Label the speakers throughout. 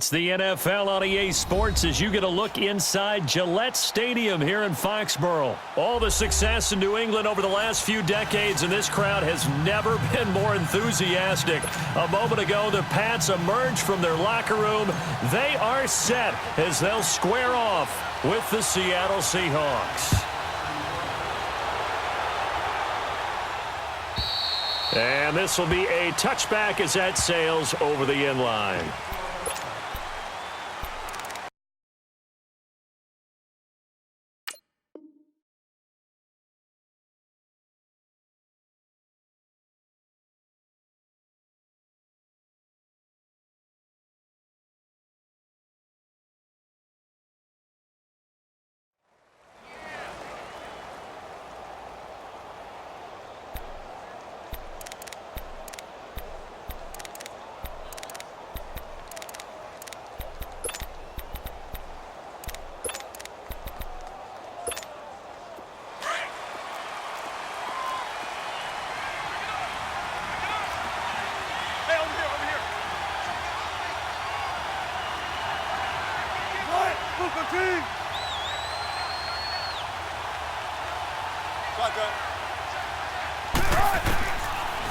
Speaker 1: It's the NFL on EA Sports as you get a look inside Gillette Stadium here in Foxborough. All the success in New England over the last few decades, and this crowd has never been more enthusiastic. A moment ago, the Pats emerged from their locker room. They are set as they'll square off with the Seattle Seahawks. And this will be a touchback as that sails over the end line.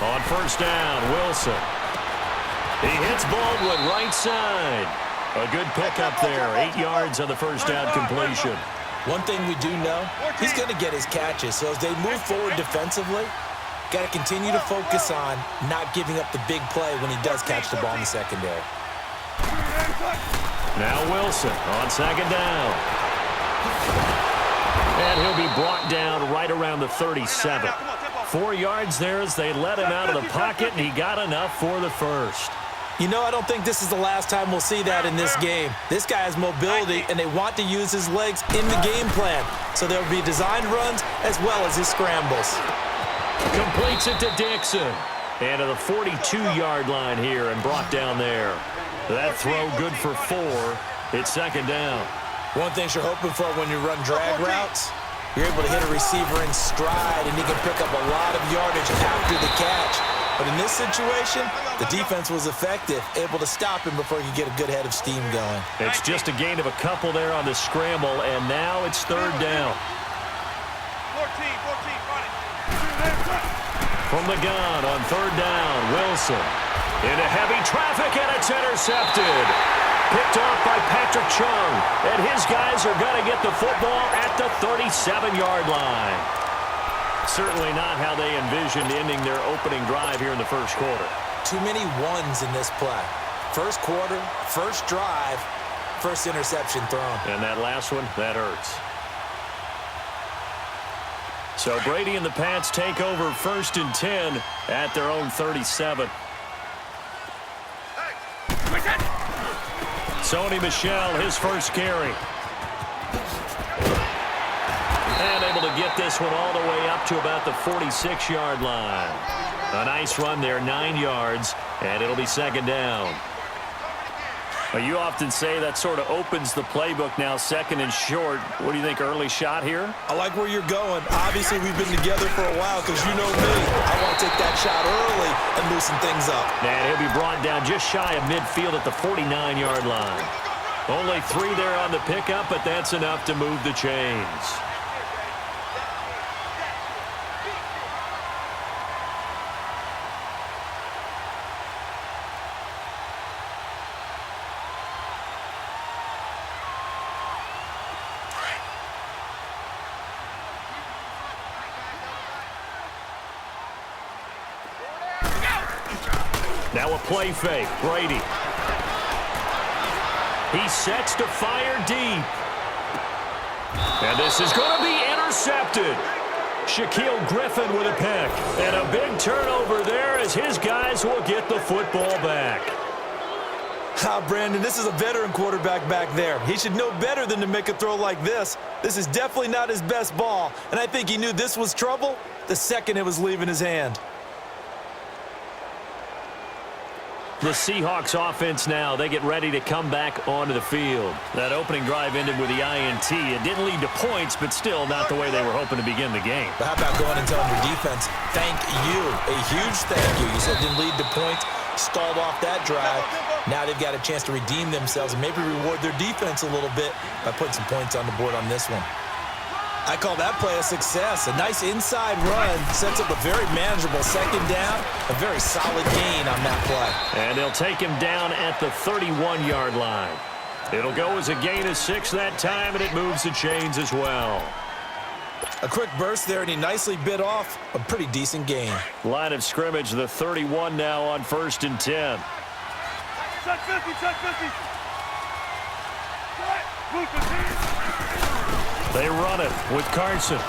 Speaker 1: On first down, Wilson. He hits Baldwin right side. A good pickup there. 8 yards on the first down completion.
Speaker 2: One thing we do know, he's going to get his catches. So as they move forward defensively, got to continue to focus on not giving up the big play when he does catch the ball in the secondary.
Speaker 1: Now Wilson on second down. And he'll be brought down right around the 37. 4 yards there as they let him out of the pocket, and he got enough for the first.
Speaker 2: You know, I don't think this is the last time we'll see that in this game. This guy has mobility, and they want to use his legs in the game plan. So there will be designed runs as well as his scrambles.
Speaker 1: Completes it to Dixon. And to the 42-yard line here and brought down there. That throw good for 4. It's second down.
Speaker 2: One thing you're hoping for when you run drag routes, you're able to hit a receiver in stride, and he can pick up a lot of yardage after the catch. But in this situation, the defense was effective, able to stop him before he could get a good head of steam going.
Speaker 1: It's just a gain of a couple there on the scramble, and now it's third down.
Speaker 3: 14, running.
Speaker 1: From the gun on third down, Wilson. Into heavy traffic, and it's intercepted. Picked off by Patrick Chung, and his guys are going to get the football at the 37-yard line. Certainly not how they envisioned ending their opening drive here in the first quarter.
Speaker 2: Too many ones in this play. First quarter, first drive, first interception thrown.
Speaker 1: And that last one, that hurts. So Brady and the Pats take over 1st and 10 at their own 37. Sony Michel, his first carry. And able to get this one all the way up to about the 46-yard line. A nice run there, 9 yards, and it'll be second down. Well, you often say that sort of opens the playbook now, second and short. What do you think, early shot here?
Speaker 2: I like where you're going. Obviously, we've been together for a while because you know me. I want to take that shot early and loosen things up.
Speaker 1: And he'll be brought down just shy of midfield at the 49-yard line. Only 3 there on the pickup, but that's enough to move the chains. Now a play fake. Brady. He sets to fire deep. And this is going to be intercepted. Shaquille Griffin with a pick. And a big turnover there as his guys will get the football back.
Speaker 2: Brandon, this is a veteran quarterback back there. He should know better than to make a throw like this. This is definitely not his best ball. And I think he knew this was trouble the second it was leaving his hand.
Speaker 1: The Seahawks offense now, they get ready to come back onto the field. That opening drive ended with the INT. It didn't lead to points, but still not the way they were hoping to begin the game.
Speaker 2: But how about going and telling your defense, thank you, a huge thank you. You said it didn't lead to points. stalled off that drive. Now they've got a chance to redeem themselves and maybe reward their defense a little bit by putting some points on the board on this one. I call that play a success. A nice inside run sets up a very manageable second down. A very solid gain on that play.
Speaker 1: And they'll take him down at the 31-yard line. It'll go as a gain of 6 that time, and it moves the chains as well.
Speaker 2: A quick burst there, and he nicely bit off a pretty decent gain.
Speaker 1: Line of scrimmage, the 31 now on 1st and 10.
Speaker 3: Check 50, check 50.
Speaker 1: They run it with Carson.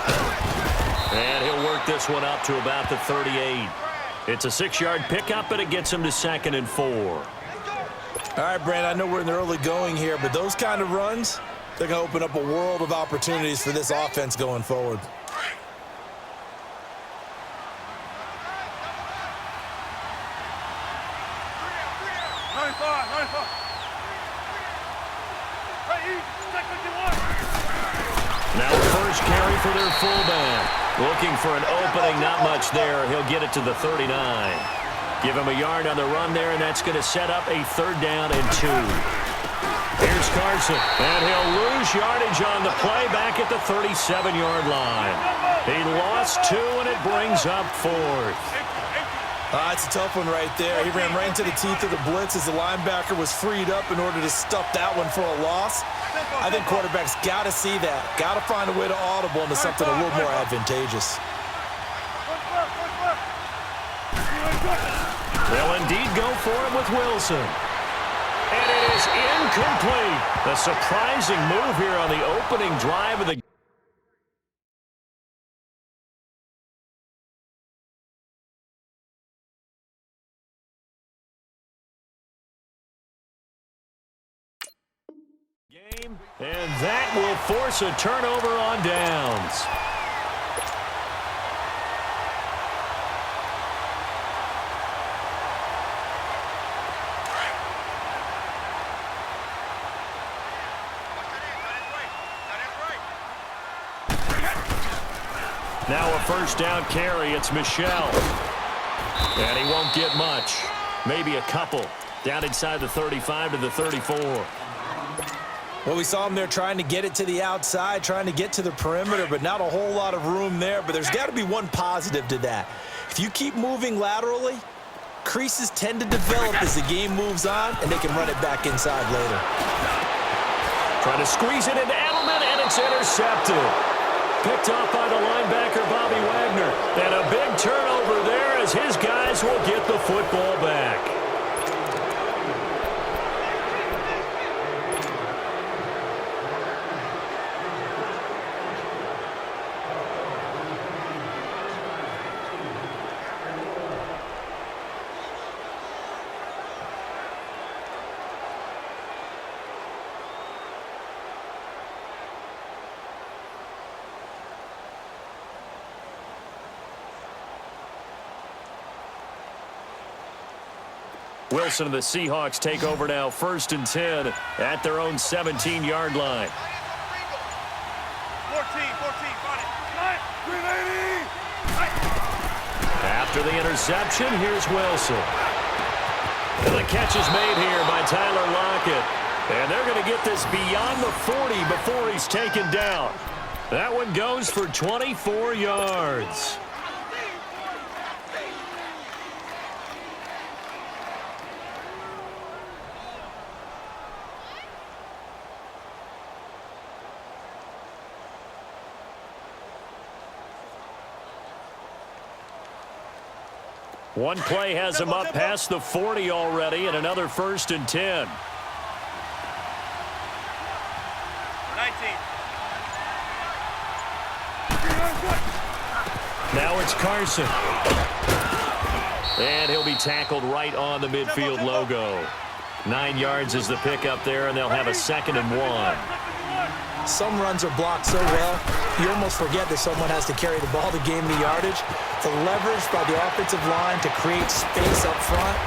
Speaker 1: And he'll work this one up to about the 38. It's a 6-yard pickup, and it gets him to 2nd and 4.
Speaker 2: All right, Brand, I know we're in the early going here, but those kind of runs, they're going to open up a world of opportunities for this offense going forward.
Speaker 1: Now first carry for their fullback. Looking for an opening, not much there. He'll get it to the 39. Give him a yard on the run there, and that's going to set up a 3rd down and 2. Here's Carson, and he'll lose yardage on the play back at the 37-yard line. He lost 2, and it brings up 4th.
Speaker 2: It's a tough one right there. He ran right into the teeth of the blitz as the linebacker was freed up in order to stuff that one for a loss. I think quarterbacks got to see that. Got to find a way to audible into something a little more advantageous.
Speaker 1: They'll indeed go for it with Wilson. And it is incomplete. A surprising move here on the opening drive of the game, and that will force a turnover on downs. Now a 1st down carry. It's Michel. And he won't get much. Maybe a couple. Down inside the 35 to the 34.
Speaker 2: Well, we saw him there trying to get it to the outside, trying to get to the perimeter, but not a whole lot of room there. But there's got to be one positive to that. If you keep moving laterally, creases tend to develop as the game moves on, and they can run it back inside later.
Speaker 1: Trying to squeeze it into Edelman, and it's intercepted. Picked off by the linebacker, Bobby Wagner. And a big turnover there as his guys will get the football back. Wilson and the Seahawks take over now, 1st and 10 at their own 17-yard line.
Speaker 3: 14, got it.
Speaker 1: After the interception, here's Wilson. And the catch is made here by Tyler Lockett. And they're going to get this beyond the 40 before he's taken down. That one goes for 24 yards. One play has him up past the 40 already, and another 1st and 10.
Speaker 3: 19.
Speaker 1: Now it's Carson. And he'll be tackled right on the midfield logo. 9 yards is the pickup there, and they'll have a 2nd and 1.
Speaker 2: Some runs are blocked so well, you almost forget that someone has to carry the ball to gain the yardage. The leverage by the offensive line to create space up front,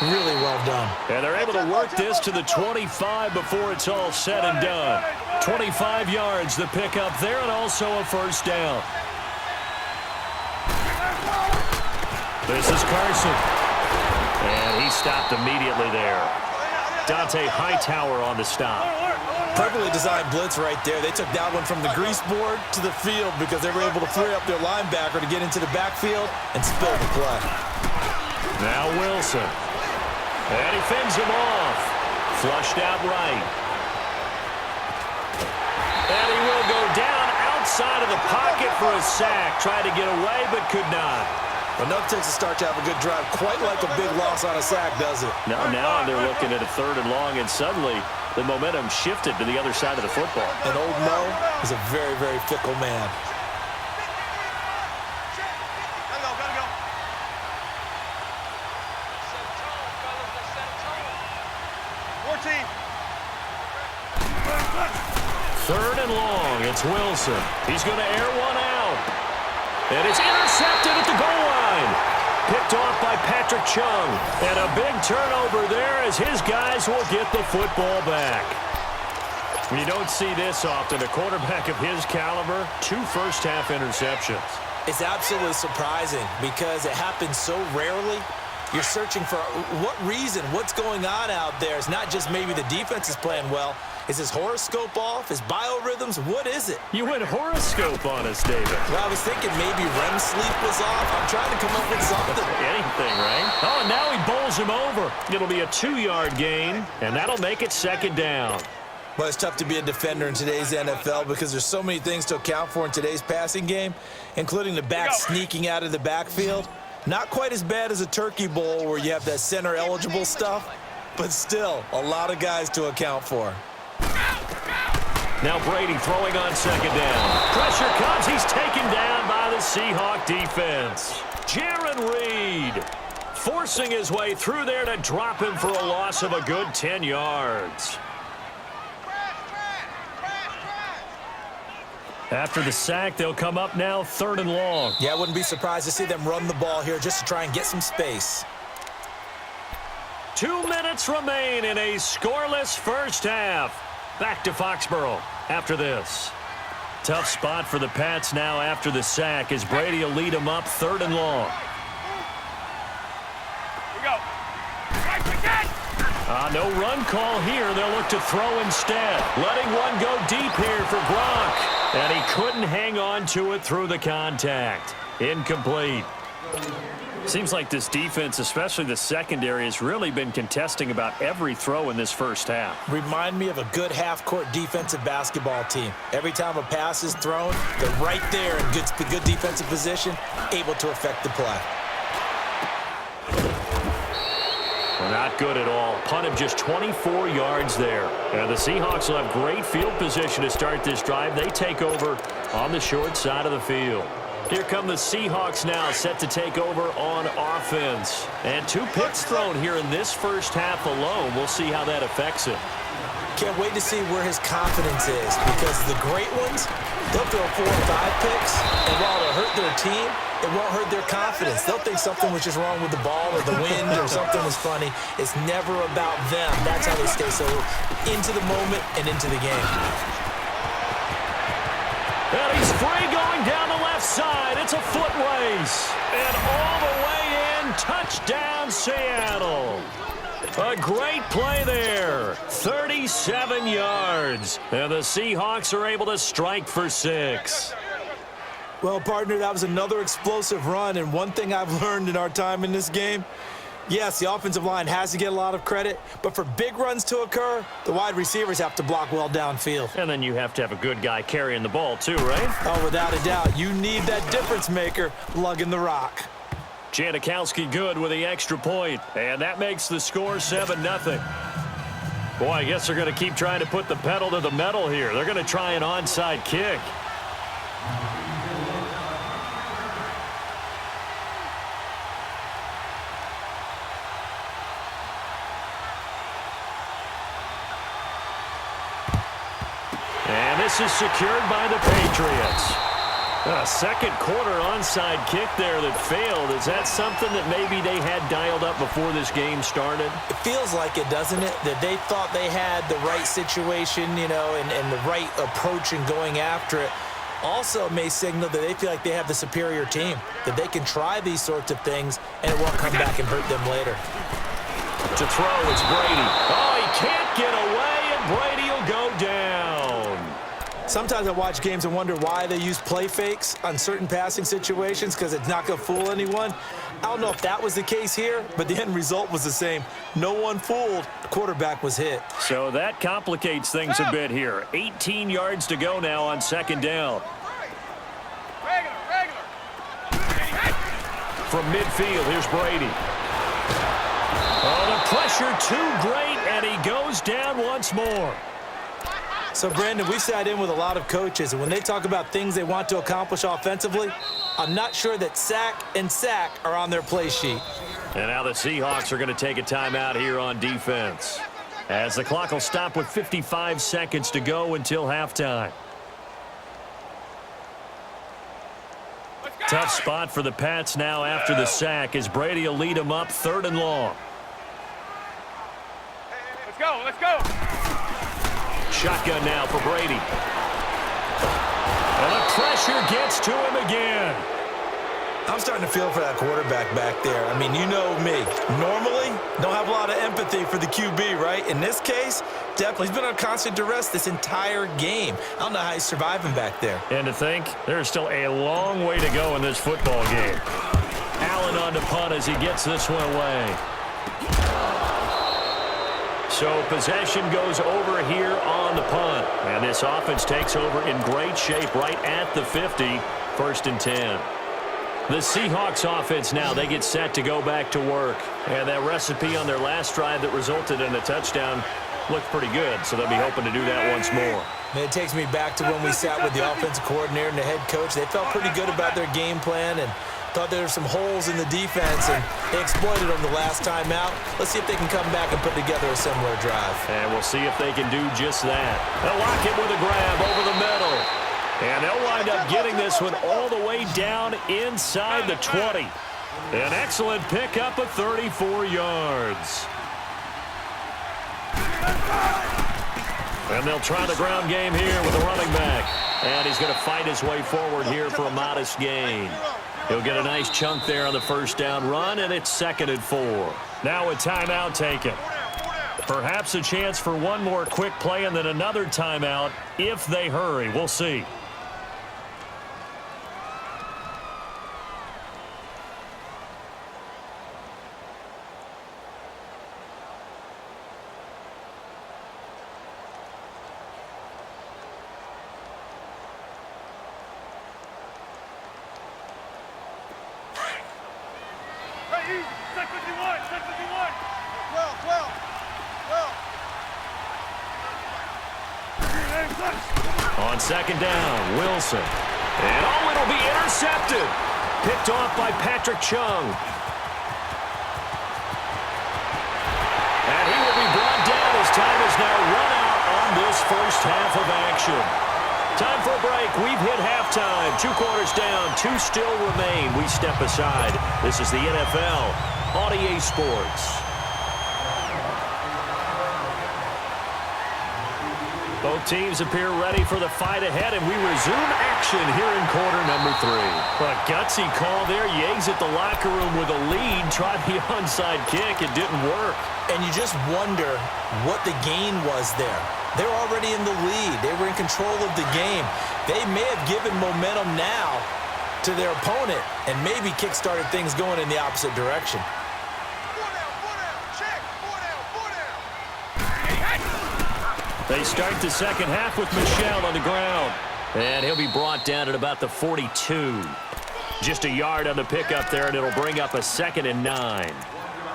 Speaker 2: really well done.
Speaker 1: And they're able to work this to the 25 before it's all said and done. 25 yards, the pickup there, and also a 1st down. This is Carson. And he stopped immediately there. Dante Hightower on the stop.
Speaker 2: Perfectly designed blitz right there. They took that one from the grease board to the field because they were able to free up their linebacker to get into the backfield and spill the play.
Speaker 1: Now Wilson. And he fends him off. Flushed out right. And he will go down outside of the pocket for a sack. Tried to get away but could not.
Speaker 2: Enough takes a start to have a good drive. Quite like a big loss on a sack, does it?
Speaker 1: Now they're looking at a 3rd and long, and suddenly the momentum shifted to the other side of the football.
Speaker 2: And old Mo is a very, very fickle man.
Speaker 3: Gotta go. 14.
Speaker 1: 3rd and long. It's Wilson. He's going to air one out. And it's intercepted at the goal line. Picked off by Patrick Chung. And a big turnover there as his guys will get the football back. You don't see this often. A quarterback of his caliber, 2 first-half interceptions.
Speaker 2: It's absolutely surprising because it happens so rarely. You're searching for what reason, what's going on out there. It's not just maybe the defense is playing well. Is his horoscope off? His biorhythms? What is it?
Speaker 1: You went horoscope on us, David.
Speaker 2: Well, I was thinking maybe REM sleep was off. I'm trying to come up with something.
Speaker 1: Anything, right? Oh, and now he bowls him over. It'll be a 2-yard gain, and that'll make it 2nd down.
Speaker 2: Well, it's tough to be a defender in today's NFL because there's so many things to account for in today's passing game, including the back sneaking out of the backfield. Not quite as bad as a turkey bowl where you have that center-eligible stuff, but still a lot of guys to account for.
Speaker 1: Now Brady throwing on 2nd down. Pressure comes. He's taken down by the Seahawk defense. Jaron Reed forcing his way through there to drop him for a loss of a good 10 yards. After the sack, they'll come up now 3rd and long.
Speaker 2: Yeah, I wouldn't be surprised to see them run the ball here just to try and get some space.
Speaker 1: 2 minutes remain in a scoreless first half. Back to Foxborough after this. Tough spot for the Pats now after the sack as Brady will lead them up 3rd and long.
Speaker 3: Here we go. Right again.
Speaker 1: No run call here. They'll look to throw instead. Letting one go deep here for Gronk. And he couldn't hang on to it through the contact. Incomplete. Seems like this defense, especially the secondary, has really been contesting about every throw in this first half.
Speaker 2: Remind me of a good half-court defensive basketball team. Every time a pass is thrown, they're right there in good defensive position, able to affect the play.
Speaker 1: Well, not good at all. Punt of just 24 yards there. And the Seahawks will have great field position to start this drive. They take over on the short side of the field. Here come the Seahawks now, set to take over on offense. And 2 picks thrown here in this first half alone. We'll see how that affects him.
Speaker 2: Can't wait to see where his confidence is because the great ones, they'll throw 4 or 5 picks, and while it'll hurt their team, it won't hurt their confidence. They'll think something was just wrong with the ball or the wind or something was funny. It's never about them. That's how they stay so into the moment and into the game.
Speaker 1: And he's free going down the left side. It's a foot race. And all the way in, touchdown Seattle. A great play there. 37 yards. And the Seahawks are able to strike for 6.
Speaker 2: Well, partner, that was another explosive run. And one thing I've learned in our time in this game, yes, the offensive line has to get a lot of credit, but for big runs to occur, the wide receivers have to block well downfield.
Speaker 1: And then you have to have a good guy carrying the ball too, right?
Speaker 2: Oh, without a doubt. You need that difference maker lugging the rock.
Speaker 1: Janikowski good with the extra point, and that makes the score 7-0. Boy, I guess they're going to keep trying to put the pedal to the metal here. They're going to try an onside kick. And this is secured by the Patriots. A second quarter onside kick there that failed. Is that something that maybe they had dialed up before this game started?
Speaker 2: It feels like it, doesn't it? That they thought they had the right situation, you know, and the right approach in going after it. Also may signal that they feel like they have the superior team, that they can try these sorts of things and it won't come back and hurt them later.
Speaker 1: To throw, it's Brady. Oh, he can't get away, and Brady will go down.
Speaker 2: Sometimes I watch games and wonder why they use play fakes on certain passing situations because it's not going to fool anyone. I don't know if that was the case here, but the end result was the same. No one fooled. The quarterback was hit.
Speaker 1: So that complicates things a bit here. 18 yards to go now on second down.
Speaker 3: Regular.
Speaker 1: From midfield, here's Brady. Oh, the pressure too great, and he goes down once more.
Speaker 2: So, Brandon, we sat in with a lot of coaches, and when they talk about things they want to accomplish offensively, I'm not sure that sack and sack are on their play sheet.
Speaker 1: And now the Seahawks are going to take a timeout here on defense, as the clock will stop with 55 seconds to go until halftime. Tough spot for the Pats now after the sack, as Brady will lead them up 3rd and long.
Speaker 3: Let's go.
Speaker 1: Shotgun now for Brady. And the pressure gets to him again.
Speaker 2: I'm starting to feel for that quarterback back there. I mean, you know me. Normally, don't have a lot of empathy for the QB, right? In this case, definitely. He's been on constant duress this entire game. I don't know how he's surviving back there.
Speaker 1: And to think, there's still a long way to go in this football game. Allen on the punt as he gets this one away. So possession goes over here on the punt. And this offense takes over in great shape right at the 50. 1st and 10. The Seahawks offense now, they get set to go back to work. And that recipe on their last drive that resulted in a touchdown looked pretty good. So they'll be hoping to do that once more.
Speaker 2: And it takes me back to when we sat with the offensive coordinator and the head coach. They felt pretty good about their game plan and thought there were some holes in the defense, and they exploited them the last time out. Let's see if they can come back and put together a similar drive.
Speaker 1: And we'll see if they can do just that. They'll lock it with a grab over the middle. And they'll wind up getting this one all the way down inside the 20. An excellent pickup of 34 yards. And they'll try the ground game here with a running back. And he's going to fight his way forward here for a modest gain. He'll get a nice chunk there on the 1st down run, and it's 2nd and 4. Now a timeout taken. Perhaps a chance for one more quick play and then another timeout if they hurry. We'll see. On 2nd down, Wilson. And oh, it'll be intercepted. Picked off by Patrick Chung. And he will be brought down as time is now run out on this 1st half of action. Time for a break. We've hit halftime. 2 quarters down, 2 still remain. We step aside. This is the NFL on EA Sports. Both teams appear ready for the fight ahead, and we resume action here in quarter number 3. A gutsy call there. Yates at the locker room with a lead. Tried the onside kick. It didn't work.
Speaker 2: And you just wonder what the gain was there. They're already in the lead. They were in control of the game. They may have given momentum now to their opponent and maybe kick-started things going in the opposite direction.
Speaker 1: They start the 2nd half with Michel on the ground. And he'll be brought down at about the 42. Just a yard on the pickup there, and it'll bring up a 2nd and 9.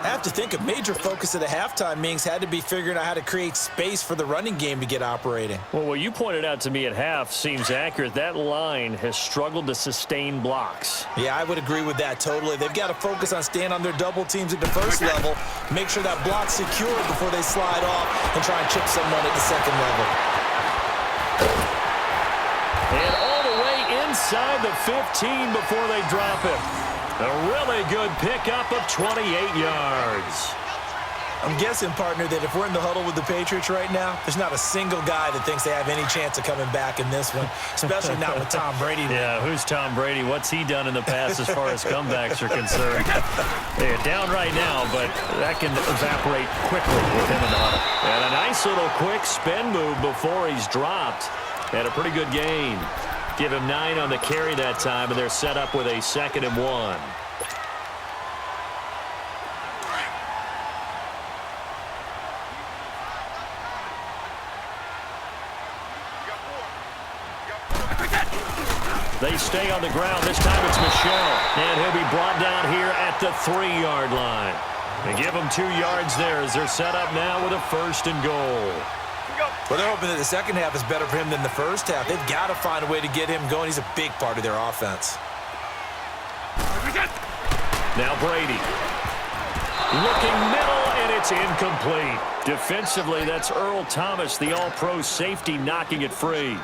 Speaker 2: I have to think a major focus of the halftime meetings had to be figuring out how to create space for the running game to get operating.
Speaker 1: Well, what you pointed out to me at half seems accurate. That line has struggled to sustain blocks.
Speaker 2: Yeah, I would agree with that totally. They've got to focus on staying on their double teams at the 1st level, make sure that block's secure before they slide off and try and chip someone at the 2nd level.
Speaker 1: And all the way inside the 15 before they drop it. A really good pickup of 28 yards.
Speaker 2: I'm guessing, partner, that if we're in the huddle with the Patriots right now, there's not a single guy that thinks they have any chance of coming back in this one, especially not with Tom Brady.
Speaker 1: Yeah, who's Tom Brady? What's he done in the past as far as comebacks are concerned? They're down right now, but that can evaporate quickly with him in the huddle. And a nice little quick spin move before he's dropped. And a pretty good gain. Give him 9 on the carry that time, and they're set up with a 2nd and 1. They stay on the ground. This time it's Michel. And he'll be brought down here at the 3-yard line. They give him 2 yards there as they're set up now with a 1st and goal.
Speaker 2: Well, they're hoping that the second half is better for him than the first half. They've got to find a way to get him going. He's a big part of their offense.
Speaker 1: Now Brady. Looking middle, and it's incomplete. Defensively, that's Earl Thomas, the all-pro safety, knocking it free.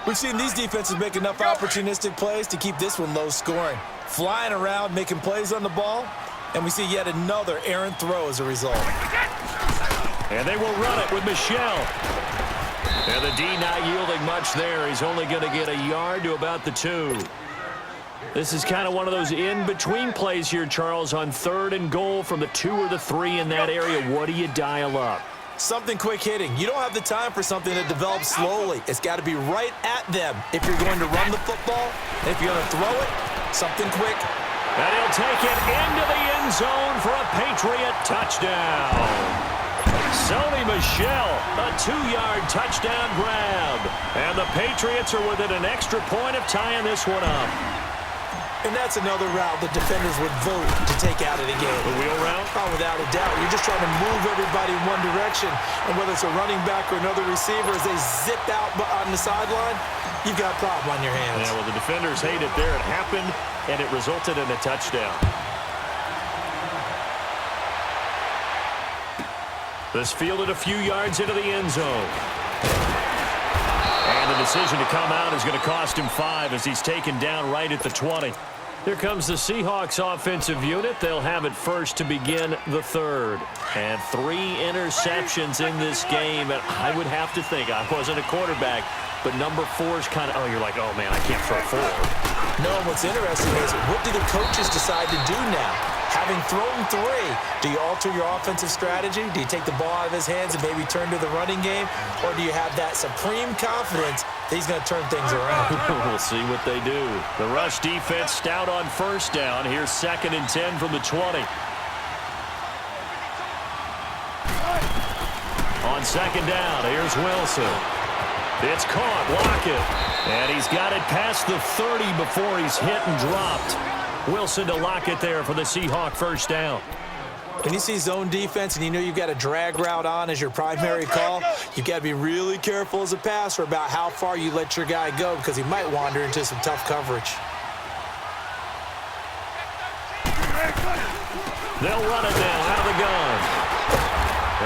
Speaker 2: We've seen these defenses make enough opportunistic plays to keep this one low scoring. Flying around, making plays on the ball, and we see yet another errant throw as a result.
Speaker 1: And they will run it with Michel. And the D not yielding much there. He's only going to get a yard to about the 2. This is kind of one of those in-between plays here, Charles, on 3rd and goal from the 2 or the 3 in that area. What do you dial up?
Speaker 2: Something quick hitting. You don't have the time for something that develops slowly. It's got to be right at them if you're going to run the football. And if you're going to throw it, something quick.
Speaker 1: And he'll take it into the end zone for a Patriot touchdown. Sony Michel, a 2-yard touchdown grab. And the Patriots are within an extra point of tying this one up.
Speaker 2: And that's another route the defenders would vote to take out of the game.
Speaker 1: The wheel route?
Speaker 2: Oh, without a doubt. You're just trying to move everybody in one direction. And whether it's a running back or another receiver, as they zip out on the sideline, you've got a problem on your hands.
Speaker 1: Yeah, well, the defenders hate it there. It happened, and it resulted in a touchdown. This fielded a few yards into the end zone. And the decision to come out is going to cost him 5 as he's taken down right at the 20. Here comes the Seahawks offensive unit. They'll have it first to begin the 3rd. And 3 interceptions in this game. And I would have to think, I wasn't a quarterback, but number 4 is kind of, you're like, oh, man, I can't throw 4.
Speaker 2: No, what's interesting is, what do the coaches decide to do now? Having thrown 3, do you alter your offensive strategy? Do you take the ball out of his hands and maybe turn to the running game? Or do you have that supreme confidence that he's going to turn things around?
Speaker 1: We'll see what they do. The rush defense stout on 1st down. Here's 2nd and 10 from the 20. On 2nd down, here's Wilson. It's caught, Lockett. And he's got it past the 30 before he's hit and dropped. Wilson to Lockett there for the Seahawk 1st down.
Speaker 2: When you see zone defense and you know you've got a drag route on as your primary call, you've got to be really careful as a passer about how far you let your guy go because he might wander into some tough coverage.
Speaker 1: They'll run it now out of the gun.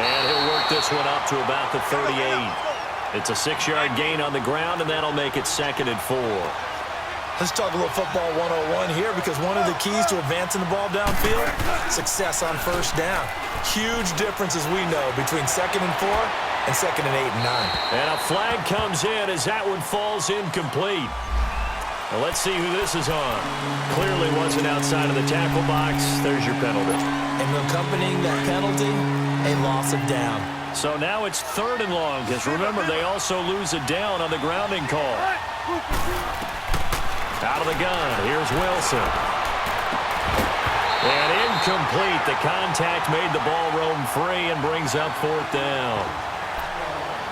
Speaker 1: And he'll work this one up to about the 38. It's a 6-yard gain on the ground, and that'll make it 2nd and 4.
Speaker 2: Let's talk a little football 101 here because one of the keys to advancing the ball downfield, success on 1st down. Huge difference, as we know, between 2nd and 4 and 2nd and 8 and 9.
Speaker 1: And a flag comes in as that one falls incomplete. Now let's see who this is on. Clearly wasn't outside of the tackle box. There's your penalty.
Speaker 2: And accompanying that penalty, a loss of down.
Speaker 1: So now it's 3rd and long because remember they also lose a down on the grounding call. Out of the gun, here's Wilson. And incomplete. The contact made the ball roam free and brings up 4th down.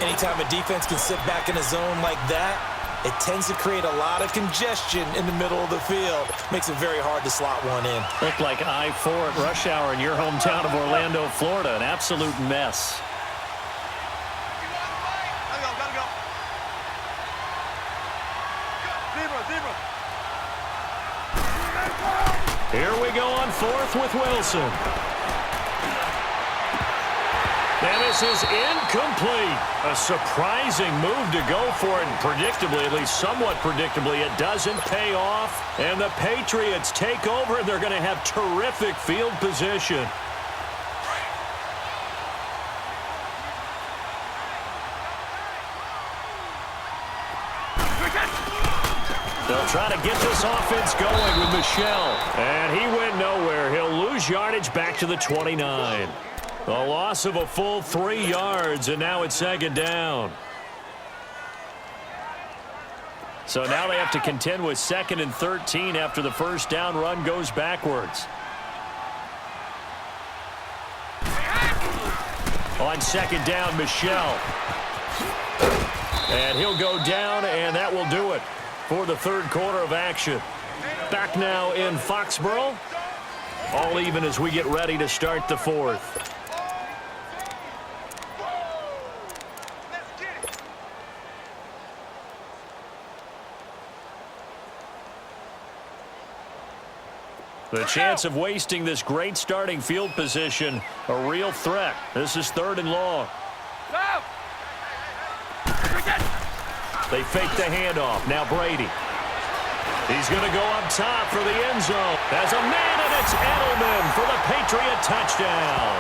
Speaker 2: Anytime a defense can sit back in a zone like that, it tends to create a lot of congestion in the middle of the field. Makes it very hard to slot one in.
Speaker 1: Looked like I-4 at rush hour in your hometown of Orlando, Florida. An absolute mess. Here we go on 4th with Wilson. And this is incomplete. A surprising move to go for it, and predictably, at least somewhat predictably, it doesn't pay off. And the Patriots take over, and they're going to have terrific field position. They'll try to get this offense going with Michelle. And he went nowhere. He'll lose yardage back to the 29. A loss of a full 3 yards, and now it's second down. So now they have to contend with 2nd and 13 after the first down run goes backwards. On second down, Michelle. And he'll go down, and that will do it for the third quarter of action. Back now in Foxborough. All even as we get ready to start the fourth. The chance of wasting this great starting field position, a real threat. This is 3rd and long. They fake the handoff. Now Brady. He's going to go up top for the end zone. There's a man, and it's Edelman for the Patriot touchdown.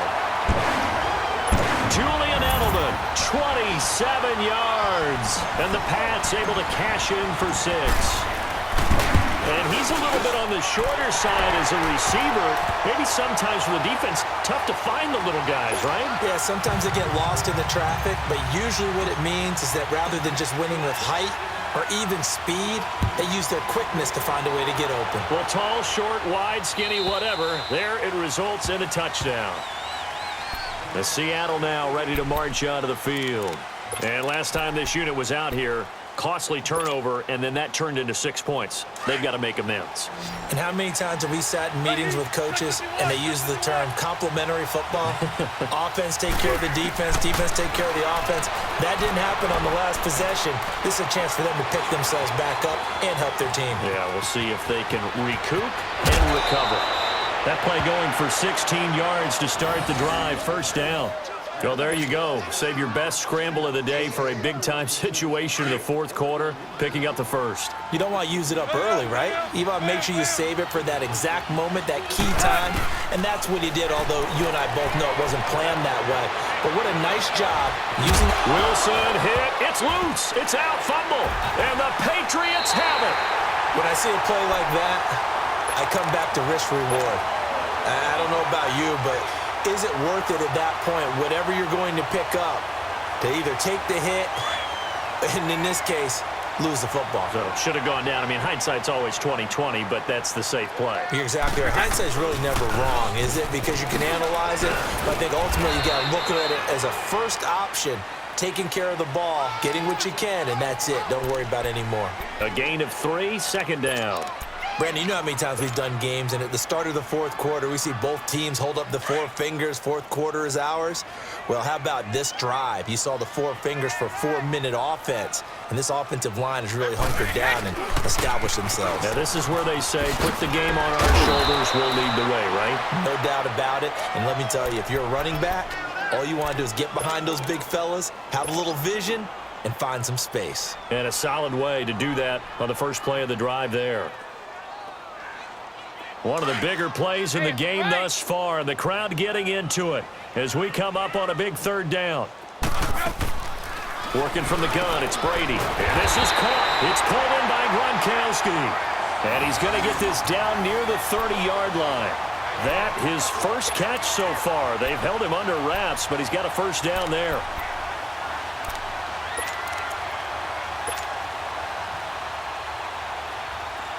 Speaker 1: Julian Edelman, 27 yards. And the Pats able to cash in for 6. And he's a little bit on the shorter side as a receiver. Maybe sometimes for the defense, tough to find the little guys, right?
Speaker 2: Yeah, sometimes they get lost in the traffic, but usually what it means is that rather than just winning with height or even speed, they use their quickness to find a way to get open.
Speaker 1: Well, tall, short, wide, skinny, whatever, there it results in a touchdown. The Seattle now ready to march out of the field. And last time this unit was out here, costly turnover, and then that turned into 6 points. They've got to make amends.
Speaker 2: And how many times have we sat in meetings with coaches and they use the term complementary football? Offense take care of the defense, defense take care of the offense. That didn't happen on the last possession. This is a chance for them to pick themselves back up and help their team.
Speaker 1: Yeah, we'll see if they can recoup and recover. That play going for 16 yards to start the drive, first down. Well, there you go. Save your best scramble of the day for a big-time situation in the fourth quarter, picking up the first.
Speaker 2: You don't want to use it up early, right? You want to make sure you save it for that exact moment, that key time, and that's what he did, although you and I both know it wasn't planned that way. But what a nice job using...
Speaker 1: Wilson hit. It's loose. It's out. Fumble. And the Patriots have it.
Speaker 2: When I see a play like that, I come back to risk reward. I don't know about you, but... is it worth it at that point, whatever you're going to pick up, to either take the hit, and in this case, lose the football?
Speaker 1: So should have gone down. I mean, hindsight's always 20/20, but that's the safe play.
Speaker 2: You're exactly right. Hindsight's really never wrong, is it? Because you can analyze it, but I think ultimately you got to look at it as a first option, taking care of the ball, getting what you can, and that's it. Don't worry about any more.
Speaker 1: A gain of 3, second down.
Speaker 2: Brandon, you know how many times we've done games, and at the start of the fourth quarter, we see both teams hold up the 4 fingers, fourth quarter is ours. Well, how about this drive? You saw the 4 fingers for 4-minute offense, and this offensive line has really hunkered down and established themselves.
Speaker 1: Now, this is where they say, put the game on our shoulders, we'll lead the way, right?
Speaker 2: No doubt about it, and let me tell you, if you're a running back, all you want to do is get behind those big fellas, have a little vision, and find some space.
Speaker 1: And a solid way to do that on the first play of the drive there. One of the bigger plays in the game thus far, and the crowd getting into it as we come up on a big third down. Working from the gun, it's Brady. And this is caught. It's pulled in by Gronkowski. And he's going to get this down near the 30-yard line. That his first catch so far. They've held him under wraps, but he's got a first down there.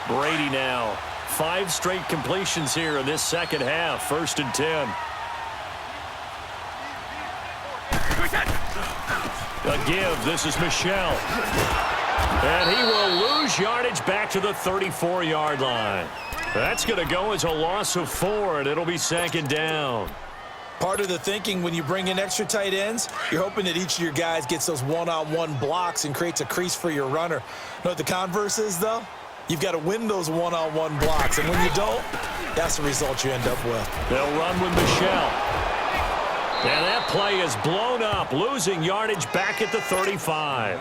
Speaker 1: Brady now. 5 straight completions here in this second half. 1st and 10. A give. This is Michelle. And he will lose yardage back to the 34-yard line. That's going to go as a loss of 4, and it'll be second down.
Speaker 2: Part of the thinking when you bring in extra tight ends, you're hoping that each of your guys gets those one-on-one blocks and creates a crease for your runner. You know what the converse is, though? You've got to win those one-on-one blocks, and when you don't, that's the result you end up with.
Speaker 1: They'll run with Michelle. And that play is blown up, losing yardage back at the 35.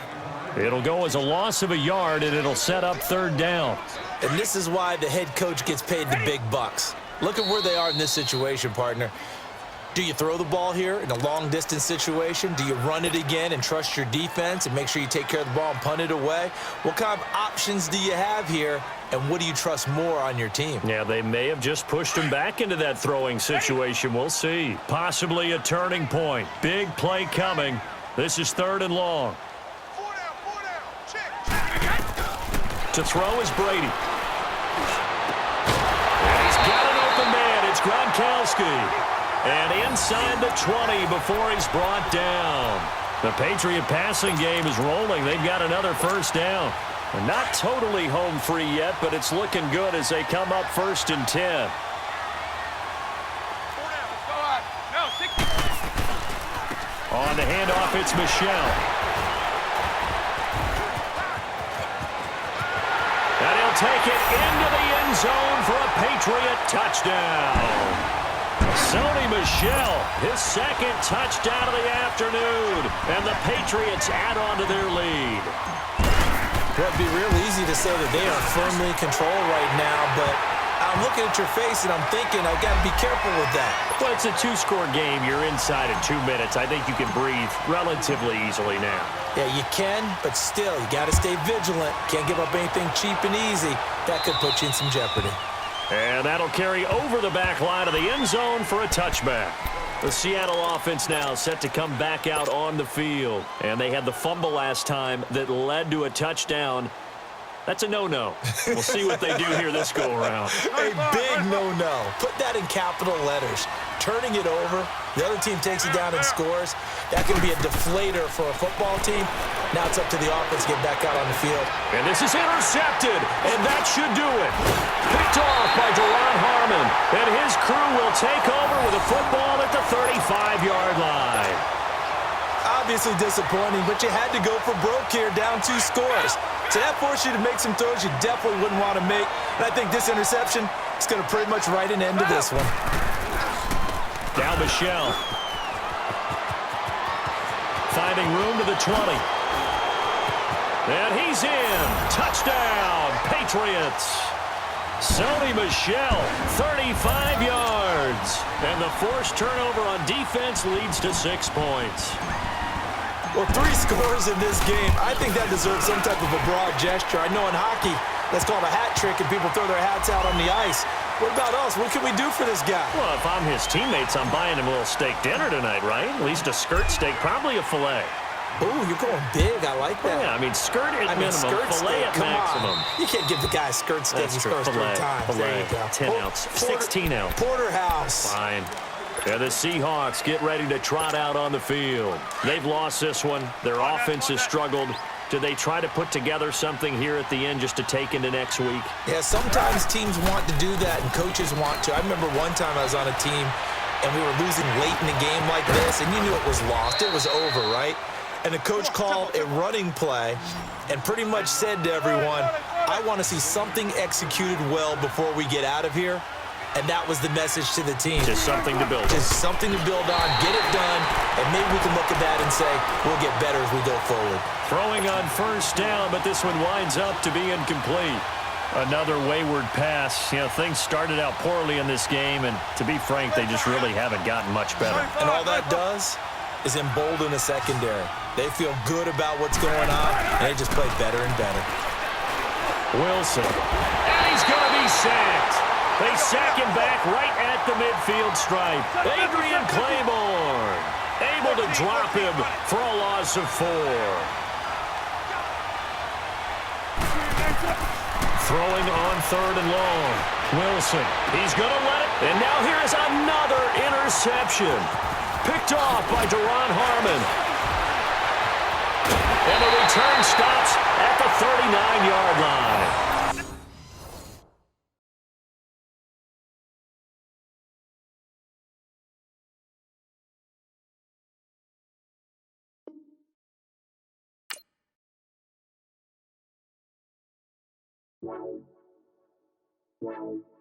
Speaker 1: It'll go as a loss of a yard, and it'll set up third down.
Speaker 2: And this is why the head coach gets paid the big bucks. Look at where they are in this situation, partner. Do you throw the ball here in a long-distance situation? Do you run it again and trust your defense and make sure you take care of the ball and punt it away? What kind of options do you have here, and what do you trust more on your team?
Speaker 1: Yeah, they may have just pushed him back into that throwing situation. We'll see. Possibly a turning point. Big play coming. This is 3rd and long.
Speaker 3: 4 down. Check.
Speaker 1: To throw is Brady. And he's got an open man. It's Gronkowski. And inside the 20 before he's brought down. The Patriot passing game is rolling. They've got another first down. They're not totally home free yet, but it's looking good as they come up 1st and 10.
Speaker 3: 4 down. Let's go out. No, 60.
Speaker 1: On the handoff, it's Michelle. And he'll take it into the end zone for a Patriot touchdown. Sony Michel, his 2nd touchdown of the afternoon, and the Patriots add on to their lead.
Speaker 2: Well, it'd be real easy to say that they are firmly in control right now, but I'm looking at your face and I'm thinking I've got to be careful with that.
Speaker 1: Well, it's a 2-score game. You're inside in 2 minutes. I think you can breathe relatively easily now.
Speaker 2: Yeah, you can, but still, you got to stay vigilant. Can't give up anything cheap and easy. That could put you in some jeopardy.
Speaker 1: And that'll carry over the back line of the end zone for a touchback. The Seattle offense now set to come back out on the field. And they had the fumble last time that led to a touchdown. That's a no-no. We'll see what they do here this go-around.
Speaker 2: A big no-no. Put that in capital letters. Turning it over, the other team takes it down and scores. That can be a deflator for a football team. Now it's up to the offense to get back out on the field.
Speaker 1: And this is intercepted, and that should do it. Picked off by Duron Harmon, and his crew will take over with a football at the 35-yard line.
Speaker 2: Obviously disappointing, but you had to go for broke here, down 2 scores. So that forced you to make some throws you definitely wouldn't want to make. And I think this interception is going to pretty much write an end to this one.
Speaker 1: Now Michelle. Finding room to the 20. And he's in. Touchdown, Patriots. Sony Michel, 35 yards. And the forced turnover on defense leads to 6 points.
Speaker 2: Well, 3 scores in this game. I think that deserves some type of a broad gesture. I know in hockey, that's called a hat trick, and people throw their hats out on the ice. What about us? What can we do for this guy?
Speaker 1: Well, if I'm his teammates, I'm buying him a little steak dinner tonight, right? At least a skirt steak, probably a filet.
Speaker 2: Oh, you're going big. I like that.
Speaker 1: Yeah, I mean, skirt at minimum,
Speaker 2: skirt
Speaker 1: filet
Speaker 2: steak.
Speaker 1: at
Speaker 2: Come
Speaker 1: maximum.
Speaker 2: on. You can't give the guy a skirt steak.
Speaker 1: That's
Speaker 2: He
Speaker 1: true.
Speaker 2: scores 3 times.
Speaker 1: Filet,
Speaker 2: There you go.
Speaker 1: 10 ounce, 16 ounce.
Speaker 2: Porterhouse.
Speaker 1: Fine. And the Seahawks get ready to trot out on the field. They've lost this one. Their offense has struggled. Do they try to put together something here at the end just to take into next week?
Speaker 2: Yeah, sometimes teams want to do that and coaches want to. I remember one time I was on a team and we were losing late in the game like this, and you knew it was lost. It was over, right? And the coach called a running play and pretty much said to everyone, I want to see something executed well before we get out of here. And that was the message to the team.
Speaker 1: Just something to build on.
Speaker 2: Just something to build on, get it done, and maybe we can look at that and say, we'll get better as we go forward.
Speaker 1: Throwing on first down, but this one winds up to be incomplete. Another wayward pass. You know, things started out poorly in this game, and to be frank, they just really haven't gotten much better.
Speaker 2: And all that does is embolden the secondary. They feel good about what's going on, and they just play better and better.
Speaker 1: Wilson. And he's going to be sacked. They sack him back right at the midfield stripe. Adrian Claiborne able to drop him for a loss of 4. Throwing on 3rd and long. Wilson. He's going to let it. And now here is another interception. Picked off by Duron Harmon. And the return stops at the 39-yard line.